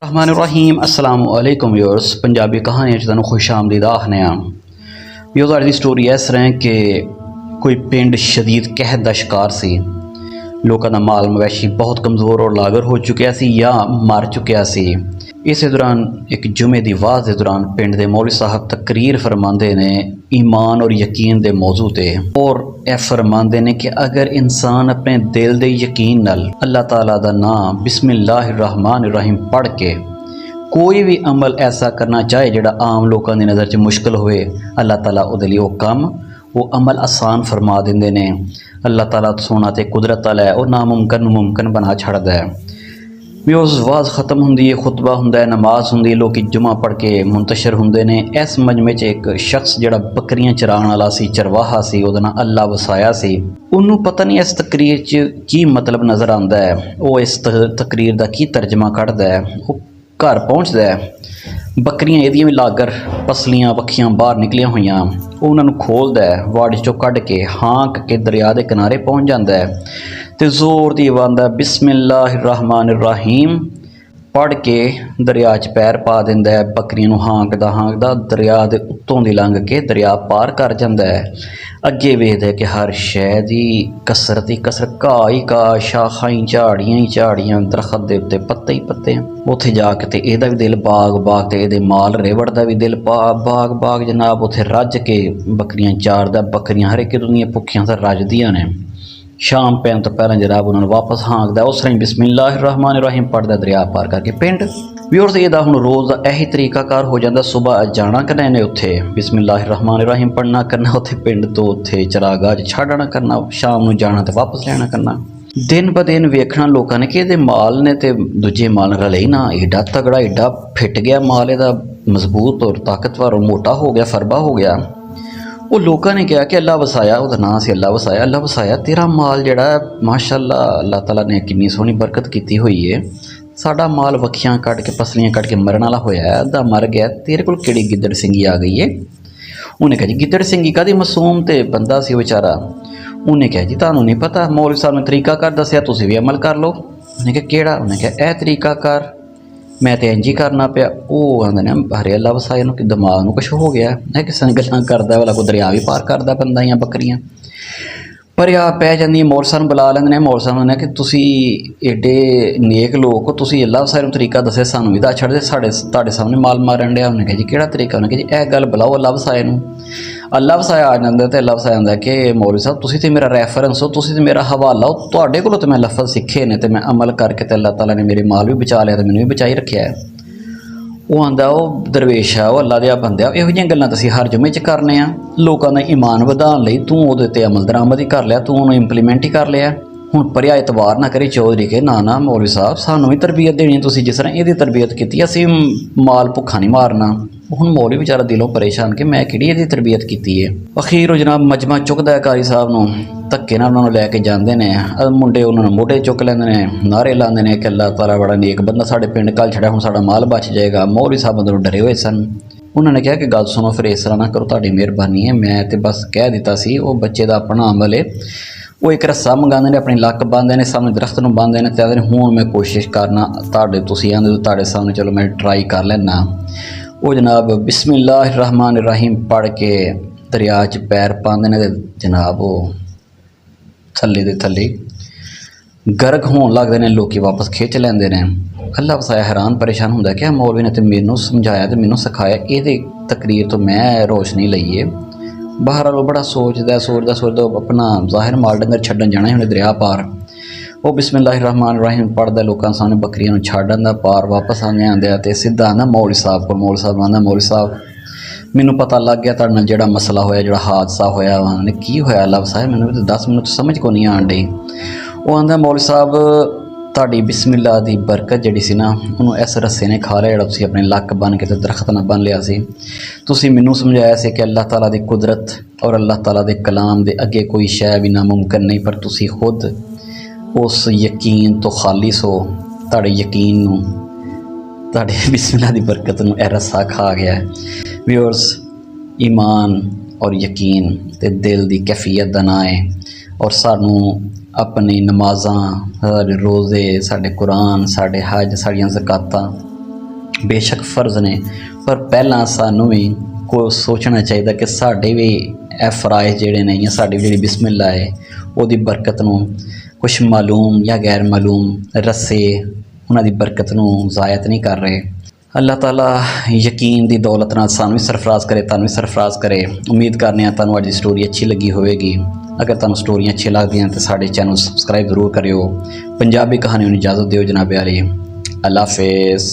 रहमान अस्सलाम वालेकुम व्यूअर्स। पंजाबी कहानियां तुहानूं खुश आमदीद आखने आ। व्यूअर्स अज दी स्टोरी इस तरह है कि कोई पिंड शदीद कहत दा शिकार सी। लोगों का माल मवैशी बहुत कमज़ोर और लागर हो चुकिया सी या मर चुकिया सी। इस दौरान एक जुमे की वाज के दौरान पिंड के मौलवी साहब तकरीर फरमाते ने ईमान और यकीन के मौजू ते और यह फरमाते ने कि अगर इंसान अपने दिल के यकीन नाल अल्लाह ताला दा नाम बिस्मिल्लाहिर्रहमानिर्रहीम पढ़ के कोई भी अमल ऐसा करना चाहे जिहड़ा आम लोगों की नज़र च मुश्किल होए, अल्लाह ताला उहदे लई वो काम वो अमल आसान फरमा देंदे ने। अल्लाह ताला सोना ते कुदरत वाला है, और नामुमकिन नूं मुमकिन बना छड़दा है। भी उस वाज ख़त्म होंदी है, खुतबा हुंदा है, नमाज हुंदी है, लोग जुमा पढ़ के मुंतशिर हुंदे ने। इस मजमे च एक शख्स जिहड़ा बकरियां चराण वाला सी, चरवाहा सी, उहदा नाम अल्लाह वसाया सी। उन्होंने पता नहीं इस तकरीर च की मतलब नज़र आंदा है, वो इस तकरीर का की तर्जमा कढ़दा है। वो घर पहुँचता है, बकरियां एदियां भी लागर पसलियां पखियां बाहर निकलियां हुई, उन्होंने खोलता है, वाड़ चो कढ़ के हाँक के दरिया के किनारे पहुँच जाता है तो जोर दी आवाज़ बिस्मिल्लाहिर्रहमानिर्रहीम पढ़ के दरिया च पैर पा देंदा है। बकरियां नूं हाँकदा हाँकदा दरिया के उत्तों दी लंघ के दरिया पार कर जाता है। अगे वेखदा है कि हर शै दी कसरत ही कसरत, घाह ही घाह, शाखां ही झाड़ियां ही झाड़ियां, दरखत दे उत्ते पत्ते ही पत्ते। उत्थे जाके ते एहदा भी दिल बाग बाग ते एहदे माल रेवड़ दा भी दिल बाग बाग जनाब। उत्थे रज के बकरियां चारदा, बकरियां हर एक दुनिया भुखियां तो रजदियां ने। शाम पैन तो पहले जनाब उन्होंने वापस हाँकदा, उस तरह बिस्मिल्लाहिर्रहमानिर्रहीम पढ़दा दरिया पार करके पिंड। व्यूअर्स ਇਹਦਾ ਹੁਣ रोज़ ਦਾ ਇਹੀ ਤਰੀਕਾਕਾਰ ਹੋ ਜਾਂਦਾ। सुबह जाना करना इन्हें उत्थे बिस्मिल्लाहिर्रहमानिर्रहीम पढ़ना करना, उत्थे पिंड तो उत्थे चरागाह च छड्डना करना, शाम नूं जाना तो वापस लेना करना। दिन ब दिन वेखना लोगों ने कि ये माल ने तो दूजे माल रले ही ना, एडा तगड़ा एडा फिट गया माल, ਇਹਦਾ मजबूत और ताकतवर और मोटा हो गया, फरबा हो गया। वो लोगों ने कहा कि अल्लाह वसाया, उसका नाम से अल्लाह वसाया, अल्लाह वसाया तेरा माल जड़ा माशाअल्लाह अल्लाह ताला ने कितनी सोहनी बरकत की हुई है। साडा माल वखियां कट के पसलियां कट के मरन वाला होया, अद्धा मर गया, तेरे को किहड़ी गिद्दड़ सिंगी आ गई है। उन्हें कहा जी गिद्दड़ सिंगी कदी, मासूम ते बंदा सी बेचारा। उन्हें कहा जी तुहानूं नहीं पता, मौलवी साहब ने तरीकाकार दस्सिया, तुसीं भी अमल कर लो। उन्हें कहा केड़ा? उन्हें कहा यह तरीकाकार मैं तो इंज ही करना पिया। वो आंदे ने हरे अल्लाह वसाए नूं कि दिमाग नूं कुछ हो गया है, किस ने गल्लां करदा वाला, कोई दरिया भी पार करदा बंदा या बकरियां। पर आ पै जांदी, मौल साहब बुला लैंदे ने। मौल साहब ने कि तुसीं एडे नेक लोग हो, तुसीं अल्लाह वसाए नूं तरीका दस्सिया, सानूं भी दस छड्डदे, तुहाडे सामने माल मारन डिया। उन्हें कहा जी केड़ा तरीका? उन्हें कहा जी यह गल बुलाओ अल्लाह वसाए नूं। अल्लाह वसाया आ जांदा ते अल्लाह वसाया आंदा कि मौलवी साहब तुसीं ते मेरा रैफरेंस हो, तुसीं ते मेरा हवाला हो, तुहाडे कोलों तो मैं लफज सीखे ने ते मैं अमल करके ते अल्लाह ताला ने मेरे माल भी बचा लिया ते मैनूं भी बचाई रखिया है। वो आंदा वो दरवेश है, वो अल्लाह दे बंदे, इहो जिहियां गल्लां तुसीं हर जुमे च करने आ। लोगों का ईमान वधाउण लई तूं उहदे ते अमल दरामद ही कर लिया, तूं उहनूं इंप्लीमेंट ही कर लिया। हुण परिया एतबार ना करी चौधरी के, ना ना मौलवी साहब सानूं भी तरबीयत देनी, तुसीं जिस तरह इहदी तरबीयत कीती असीं माल भुक्खा नहीं मारना। हुण मौलवी बेचारा दिलों परेशान कि मैं किहड़ी इहदी तरबीयत कीती है। अखीर जनाब मजमा चुकदा है कारी साहब नूं, धक्के नाल उन्होंने लैके जाते हैं। मुंडे उन्होंने मोढे चुक लेंदे ने, नारे लाते हैं कि अल्लाह ताला बड़ा नेक बंदा साढ़े पिंड कल छड़ा, हुण साडा माल बच जाएगा। मौलवी साहब अंदरों डरे हुए सन। उन्होंने कहा कि गल सुनो, फिर इस तरह ना करो, तुहाडी मेहरबानी है, मैं तो बस कह दिता सी, वो बच्चे का अपना अमल है। वो एक रस्सा मंगाते हैं, अपनी लक बांधते हैं, सामने दरख्त में बांधते हैं, तो आखदे हुण मैं कोशिश करना तुहाडे, तुसीं आंदे तुहाडे सामने, चलो मैं ट्राई कर लैना। वो जनाब बिस्मिल्लाहिर्रहमानिर्रहीम पढ़ के दरिया च पैर पाते हैं, जनाब वो थल्ले दे थल्ले गर्ग होने लगते हैं, लोग वापस खिंच लेंदे हैं। अल्लाह वसाया हैरान परेशान होंदा कि मौलवी ने तो मैनू समझाया तो मैनू सिखाया, ये तकरीर तो मैं रोशनी लई है। बाहर वालों बड़ा सोचदा अपना ज़ाहिर माल डंगर छड्डन जाना ही दरिया पार। वो बिस्मिल्लाहिर्रहमानिर्रहीम पढ़दा, लोगों सामने बकरियां छड्डन दा पार वापस आंदे तो सीधा आंदा मौलवी साहब को। मौलवी साहब आंदा मौलवी साहब मैनू पता लग गया तुहाडे नाल जिहड़ा मसला होया, जिहड़ा हादसा होया वा। ने की होया अल्लाह वसाए, मैनू तो दस, मैनू तो समझ को नहीं आन डई। वो आंदा मौलवी साहब तुहाडी बिस्मिल्ला दी बरकत जिहड़ी सी ना, उन्होंने इस रस्से ने खा लिया, जिहड़ा तुसीं अपने लक बन के ते दरख्त नाल बन लिया सी। तुसीं मैनू समझाया सी कि अल्लाह ताला दी कुदरत और अल्लाह ताला दे कलाम दे अगे कोई शै भी नामुमकिन नहीं, पर तुसीं खुद उस यकीन तो खालिस हो। तुहाडे यकीन नूं, तुहाडे बिस्मिल्ला दी बरकत नूं ए रस्सा खा गया है। व्यूअर्स ईमान और यकीन ते दिल दी कैफियत दा नाम है, और सानू अपनी नमाज़ां, साडे रोज़े, साडे कुरान, साडे हज, साड़ियां ज़कातां ਬੇਸ਼ੱਕ ਫਰਜ਼ ਨੇ, ਪਰ ਪਹਿਲਾਂ ਸਾਨੂੰ ਵੀ ਕੋ ਸੋਚਣਾ ਚਾਹੀਦਾ ਕਿ ਸਾਡੇ ਵੀ ਇਹ ਫਰਾਇਜ਼ ਜਿਹੜੇ ਨੇ ਜਾਂ ਸਾਡੀ ਜਿਹੜੀ ਬਿਸਮਿਲ੍ਲਾ ਹੈ ਉਹਦੀ ਬਰਕਤ ਨੂੰ ਕੁਛ ਮਾਲੂਮ ਜਾਂ ਗੈਰ ਮਾਲੂਮ ਰਸੇ ਉਹਨਾਂ ਦੀ ਬਰਕਤ ਨੂੰ ਜ਼ਾਇਤ ਨਹੀਂ ਕਰ ਰਹੇ। ਅੱਲਾਹ ਤਾਲਾ ਯਕੀਨ ਦੀ ਦੌਲਤ ਨਾਲ ਸਾਨੂੰ ਵੀ ਸਰਫਰਾਜ਼ ਕਰੇ, ਤੁਹਾਨੂੰ ਵੀ ਸਰਫਰਾਜ਼ ਕਰੇ। ਉਮੀਦ ਕਰਨੇ ਆ ਤੁਹਾਨੂੰ ਅੱਜ ਦੀ ਸਟੋਰੀ ਅੱਛੀ ਲੱਗੀ ਹੋਵੇਗੀ। ਅਗਰ ਤੁਹਾਨੂੰ ਸਟੋਰੀਆਂ ਅੱਛੀਆਂ ਲੱਗਦੀਆਂ ਤਾਂ ਸਾਡੇ ਚੈਨਲ ਸਬਸਕ੍ਰਾਈਬ ਜ਼ਰੂਰ ਕਰਿਓ। ਪੰਜਾਬੀ ਕਹਾਣੀ ਨੂੰ ਇਜਾਜ਼ਤ ਦਿਓ ਜਨਾਬ ਵਾਲੀ। ਅੱਲਾ ਹਾਫਿਜ਼।